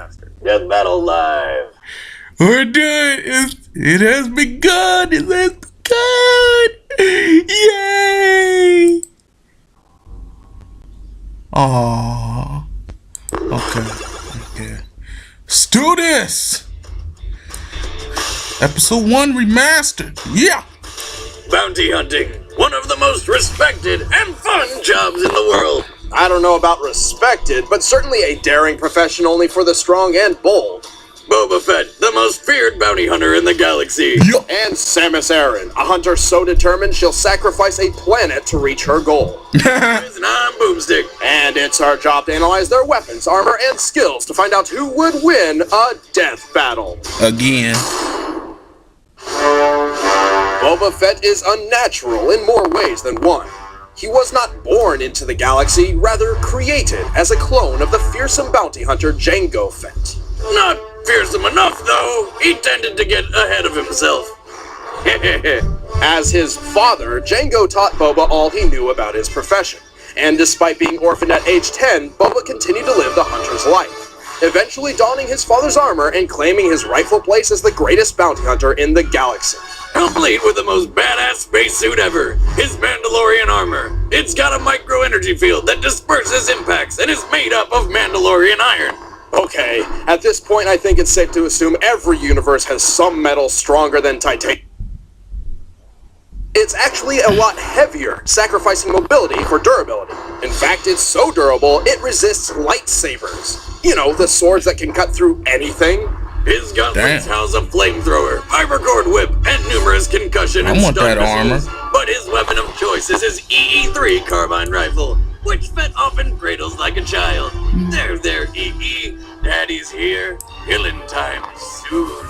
Death Battle Live. We're doing it. It has begun. It has begun. Yay! Aww. Okay. Let's do this. Episode 1 remastered. Yeah. Bounty hunting. One of the most respected and fun jobs in the world. I don't know about respected, but certainly a daring profession only for the strong and bold. Boba Fett, the most feared bounty hunter in the galaxy. Yo. And Samus Aran, a hunter so determined she'll sacrifice a planet to reach her goal. It's an arm boomstick. And it's our job to analyze their weapons, armor, and skills to find out who would win a death battle. Again. Boba Fett is unnatural in more ways than one. He was not born into the galaxy, rather created as a clone of the fearsome bounty hunter Jango Fett. Not fearsome enough, though. He tended to get ahead of himself. As his father, Jango taught Boba all he knew about his profession. And despite being orphaned at age 10, Boba continued to live the hunter's life, eventually donning his father's armor and claiming his rightful place as the greatest bounty hunter in the galaxy. Complete with the most badass spacesuit ever, his Mandalorian armor. It's got a micro-energy field that disperses impacts and is made up of Mandalorian iron. Okay, at this point I think it's safe to assume every universe has some metal stronger than titanium. It's actually a lot heavier, sacrificing mobility for durability. In fact, it's so durable, it resists lightsabers. You know, the swords that can cut through anything. His gauntlets house a flamethrower, hypercord whip, and numerous concussion and want stun that armor. missiles. But his weapon of choice is his EE-3 carbine rifle, which Fett often cradles like a child. There, EE. Daddy's here. Killing time soon.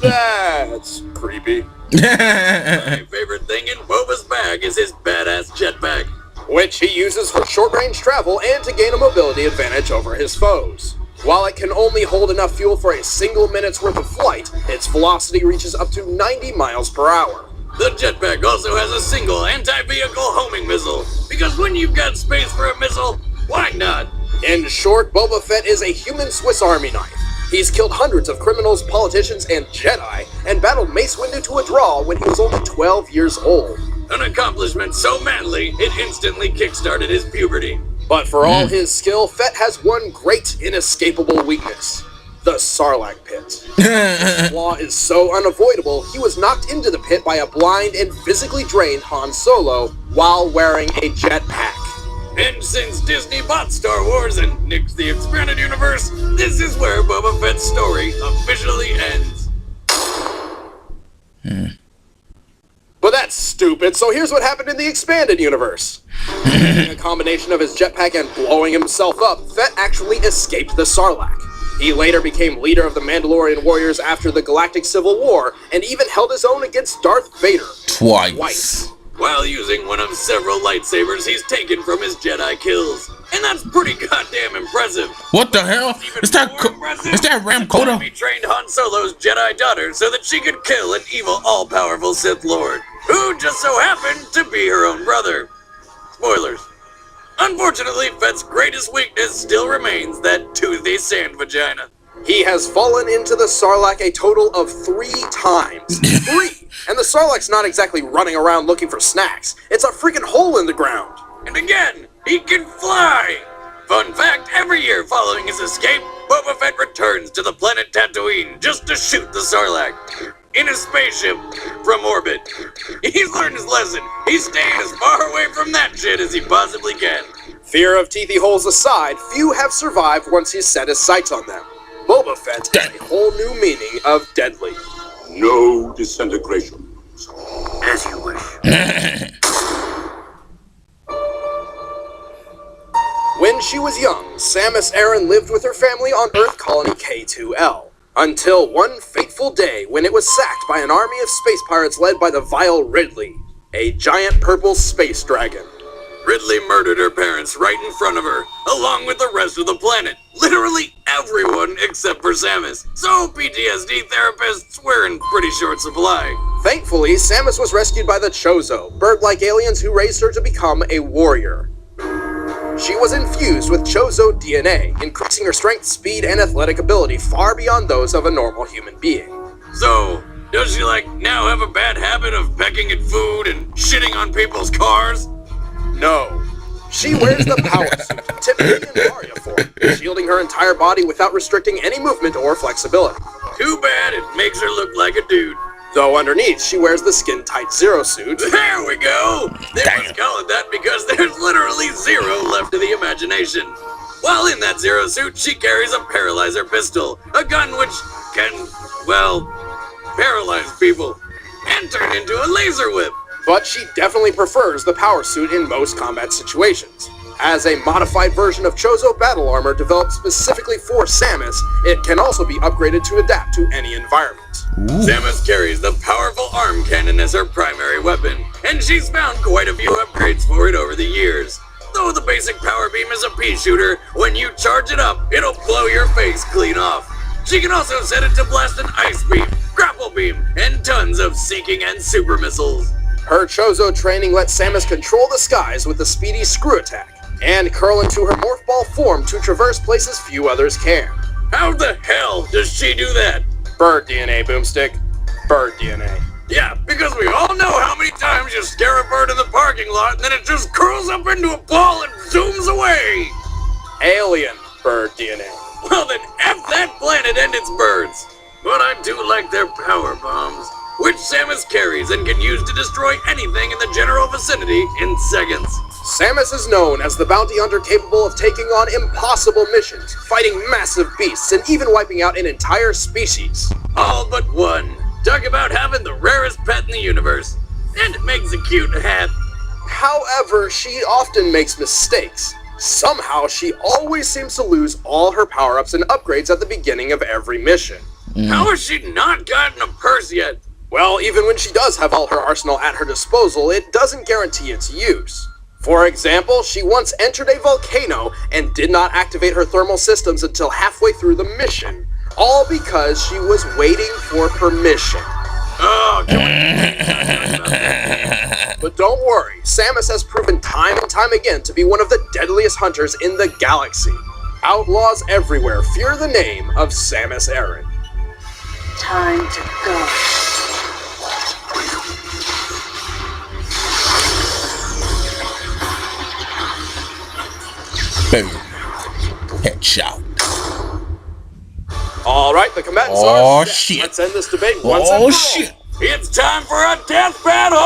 That's creepy. My favorite thing in Boba's bag is his badass jetpack. Which he uses for short-range travel and to gain a mobility advantage over his foes. While it can only hold enough fuel for a single minute's worth of flight, its velocity reaches up to 90 miles per hour. The jetpack also has a single anti-vehicle homing missile, because when you've got space for a missile, why not? In short, Boba Fett is a human Swiss Army knife. He's killed hundreds of criminals, politicians, and Jedi, and battled Mace Windu to a draw when he was only 12 years old. An accomplishment so manly, it instantly kickstarted his puberty. But for all his skill, Fett has one great, inescapable weakness. The Sarlacc pit. This flaw is so unavoidable, he was knocked into the pit by a blind and physically drained Han Solo while wearing a jetpack. And since Disney bought Star Wars and nixed the expanded universe, this is where Boba Fett's story officially ends. But that's stupid, so here's what happened in the expanded universe. Using a combination of his jetpack and blowing himself up, Fett actually escaped the Sarlacc. He later became leader of the Mandalorian warriors after the Galactic Civil War, and even held his own against Darth Vader. Twice. While using one of several lightsabers he's taken from his Jedi kills. And that's pretty goddamn impressive. What the hell? Is that Ram Koda? He trained Han Solo's Jedi daughter so that she could kill an evil, all-powerful Sith Lord, who just so happened to be her own brother. Spoilers. Unfortunately, Fett's greatest weakness still remains that toothy sand vagina. He has fallen into the Sarlacc a total of 3 times. 3! And the Sarlacc's not exactly running around looking for snacks. It's a freaking hole in the ground. And again, he can fly! Fun fact, every year following his escape, Boba Fett returns to the planet Tatooine just to shoot the Sarlacc. In a spaceship from orbit. He's learned his lesson. He's staying as far away from that shit as he possibly can. Fear of teethy holes aside, few have survived once he's set his sights on them. Boba Fett is a whole new meaning of deadly. No disintegration. As you wish. When she was young, Samus Aran lived with her family on Earth Colony K2L. Until one fateful day when it was sacked by an army of space pirates led by the vile Ridley, a giant purple space dragon. Ridley murdered her parents right in front of her, along with the rest of the planet. Literally everyone except for Samus. So PTSD therapists were in pretty short supply. Thankfully, Samus was rescued by the Chozo, bird-like aliens who raised her to become a warrior. She was infused with Chozo DNA, increasing her strength, speed, and athletic ability far beyond those of a normal human being. So, does she now have a bad habit of pecking at food and shitting on people's cars? No. She wears the power suit, typically in Mario form, shielding her entire body without restricting any movement or flexibility. Too bad it makes her look like a dude. Though underneath, she wears the skin-tight Zero suit. There we go! They must call it that because there's literally zero left to the imagination. While in that Zero suit, she carries a paralyzer pistol, a gun which can, paralyze people, and turn into a laser whip. But she definitely prefers the power suit in most combat situations. As a modified version of Chozo battle armor developed specifically for Samus, it can also be upgraded to adapt to any environment. Ooh. Samus carries the powerful arm cannon as her primary weapon, and she's found quite a few upgrades for it over the years. Though the basic power beam is a pea shooter, when you charge it up, it'll blow your face clean off. She can also set it to blast an ice beam, grapple beam, and tons of seeking and super missiles. Her Chozo training lets Samus control the skies with the speedy screw attack, and curl into her morph ball form to traverse places few others can. How the hell does she do that? Bird DNA, Boomstick. Bird DNA. Yeah, because we all know how many times you scare a bird in the parking lot and then it just curls up into a ball and zooms away. Alien bird DNA. Well then, F that planet and its birds. But I do like their power bombs, which Samus carries and can use to destroy anything in the general vicinity in seconds. Samus is known as the bounty hunter capable of taking on impossible missions, fighting massive beasts, and even wiping out an entire species. All but one. Talk about having the rarest pet in the universe. And it makes a cute hat. However, she often makes mistakes. Somehow, she always seems to lose all her power-ups and upgrades at the beginning of every mission. How has she not gotten a purse yet? Well, even when she does have all her arsenal at her disposal, it doesn't guarantee its use. For example, she once entered a volcano and did not activate her thermal systems until halfway through the mission, all because she was waiting for permission. Oh, can we about that? But don't worry, Samus has proven time and time again to be one of the deadliest hunters in the galaxy. Outlaws everywhere fear the name of Samus Aran. Time to go. Boom. Headshot. Alright, the combatants Oh, are set. shit. Let's end this debate once and for Oh all. shit. It's time for a Death Battle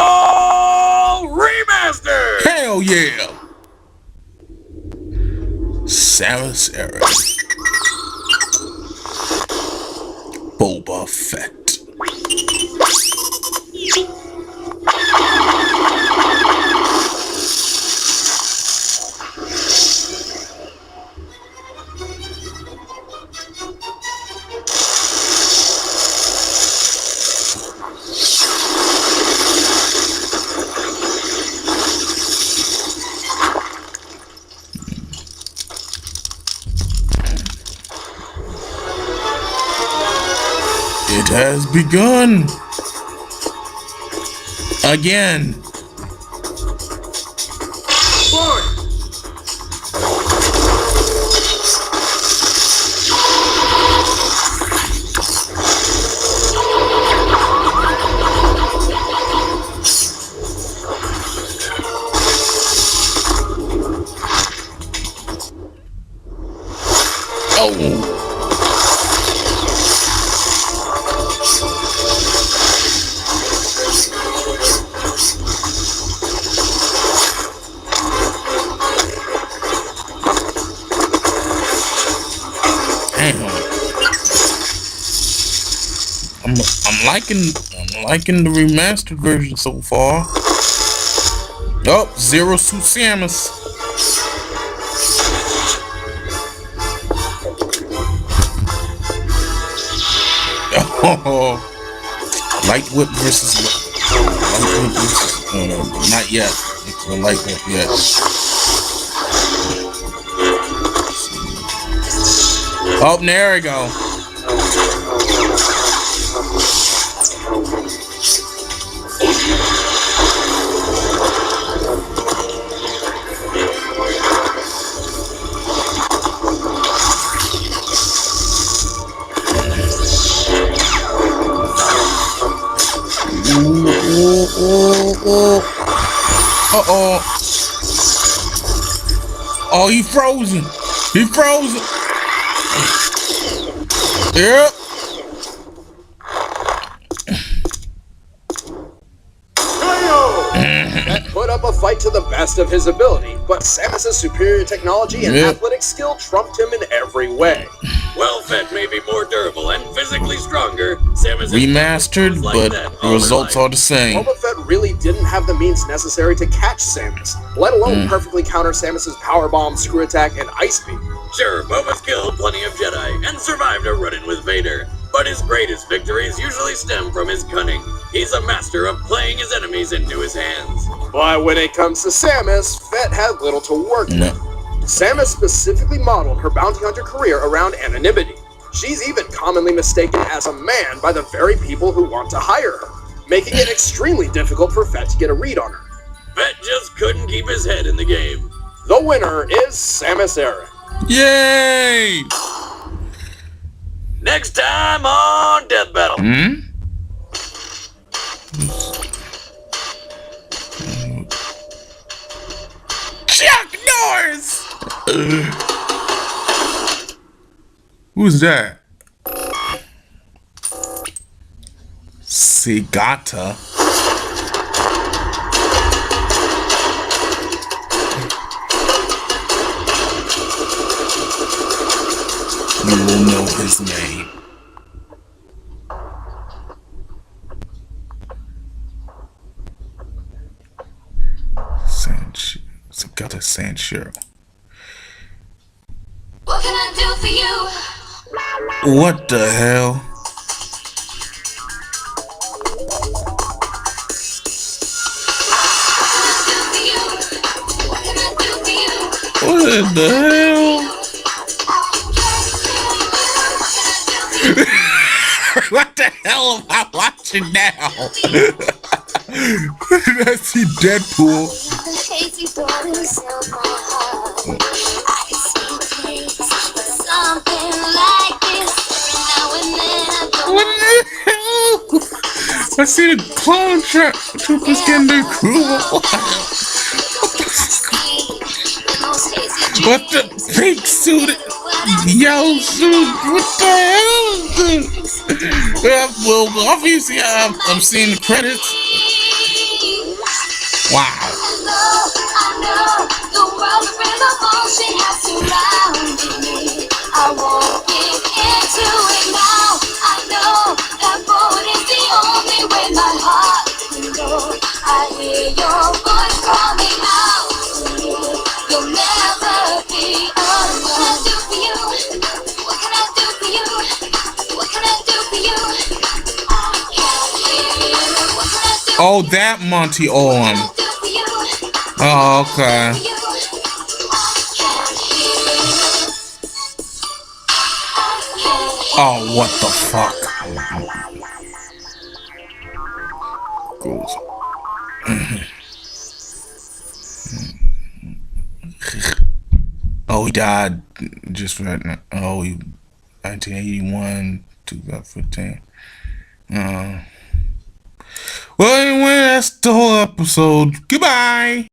Remaster! Hell yeah. Samus Aran. Boba Fett. It has begun. Again. Oh. I'm liking the remastered version so far. Oh, Zero Suit Samus. Oh, Light Whip versus Light Whip versus, not yet. It's a Light Whip yet. Oh, there we go. Oh. Uh-oh. Oh, he frozen. He frozen. Yep. Fett put up a fight to the best of his ability, but Samus's superior technology and athletic skill trumped him in every way. While Fett may be more durable and physically stronger, Samus Remastered, like but that the results are the same. Boba Fett really didn't have the means necessary to catch Samus, let alone perfectly counter Samus's power bomb, screw attack, and ice beam. Sure, Boba's killed plenty of Jedi and survived a run-in with Vader, but his greatest victories usually stem from his cunning. He's a master of playing his enemies into his hands. But when it comes to Samus, Fett had little to work with. Samus specifically modeled her bounty hunter career around anonymity. She's even commonly mistaken as a man by the very people who want to hire her, making it extremely difficult for Fett to get a read on her. Fett just couldn't keep his head in the game. The winner is Samus Aran. Yay! Next time on Death Battle. Chuck Norris! Who's that? Segata. You will know his name. Segata Sanshiro. What can I do for you? What the hell? What the hell? What the hell am I watching now? That's the Deadpool. What the hell? I see the clone troopers getting their cool. What the pink suit? Yellow suit? What the hell is this? Well, obviously, I'm seeing the credits. Wow. I know the world of revolution has surrounded me. I won't give into it now. I know that road is the only way my heart can go. I hear your voice calling out to me. You'll never be alone. What can I do for you? What can I do for you? What can I do for you? I can't hear you. What can I do? Oh, that Monty Owen. Oh, okay. Oh, what the fuck? Goes. Oh, he died just right now. Oh, 1981, 2015. Well, anyway, that's the whole episode. Goodbye.